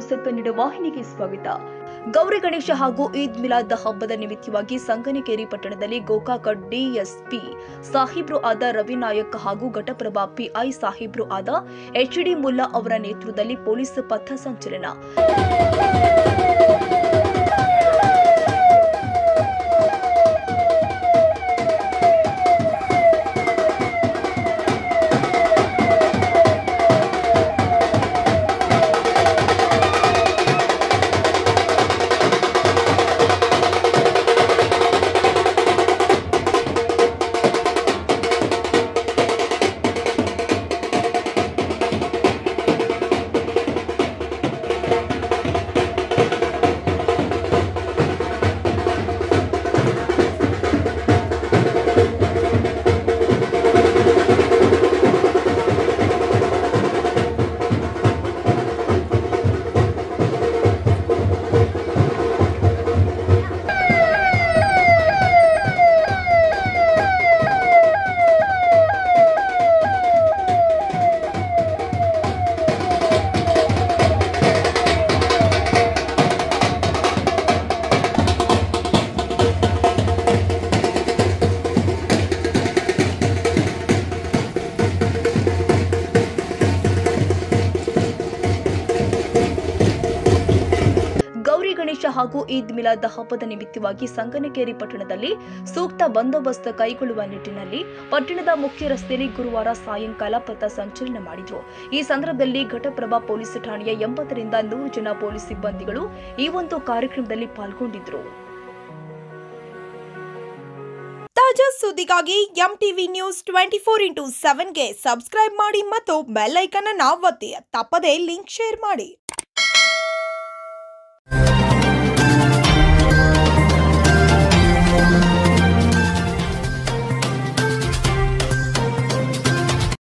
News Kannada ವಾಹಿನಿಗೆ ಸ್ವಾಗತ. ಗೌರಿ ಗಣೇಶ ಹಾಗೂ ಈದ್ ಮಿಲಾದ್ ಹಬ್ಬದ ನಿಮಿತ್ತವಾಗಿ ಸಂಗನಕೇರಿ ಪಟ್ಟಣದಲ್ಲಿ ಗೋಕಾಕ ಡಿಎಸ್ಪಿ ಸಾಹೀಬ್ರು ಆದ ರವಿ ನಾಯಕ್ ಹಾಗೂ ಘಟಪ್ರಭಾ ಪಿಐ ಸಾಹೀಬ್ರು ಆದ ಎಚ್ಡಿ ಮುಲ್ಲಾ ಅವರ ನೇತೃತ್ವದಲ್ಲಿ ಪೊಲೀಸ್ ಪಥ ಸಂಚಲನ. ಗೌರಿ ಗಣೇಶ ಹಾಗೂ ಈದ್ ಮಿಲಾದ್ ಹಬ್ಬದ ನಿಮಿತ್ತವಾಗಿ ಸಂಗನಕೇರಿ ಪಟ್ಟಣದಲ್ಲಿ ಸೂಕ್ತ ಬಂದೋಬಸ್ತ್ ಕೈಗೊಳ್ಳುವ ನಿಟ್ಟಿನಲ್ಲಿ ಪಟ್ಟಣದ ಮುಖ್ಯ ರಸ್ತೆಯಲ್ಲಿ ಗುರುವಾರ ಸಾಯಂಕಾಲ ಪಥ ಸಂಚಲನ ಮಾಡಿದರು. ಈ ಸಂದರ್ಭದಲ್ಲಿ ಘಟಪ್ರಭಾ ಪೊಲೀಸ್ ಠಾಣೆಯ 80 ರಿಂದ 100 ಜನ ಪೊಲೀಸ್ ಸಿಬ್ಬಂದಿಗಳು ಈ ಒಂದು ಕಾರ್ಯಕ್ರಮದಲ್ಲಿ ಪಾಲ್ಗೊಂಡಿದ್ದರು. ತಾಜಾ ಸುದ್ದಿಗಾಗಿ ಎಂಟಿವಿ ನ್ಯೂಸ್ 24x7 ಗೆ ಸಬ್ಸ್ಕ್ರೈಬ್ ಮಾಡಿ ಮತ್ತು ಬೆಲ್ ಐಕಾನ್ ಅನ್ನು ಒತ್ತಿ. ತಪ್ಪದೇ ಲಿಂಕ್ ಶೇರ್ ಮಾಡಿ.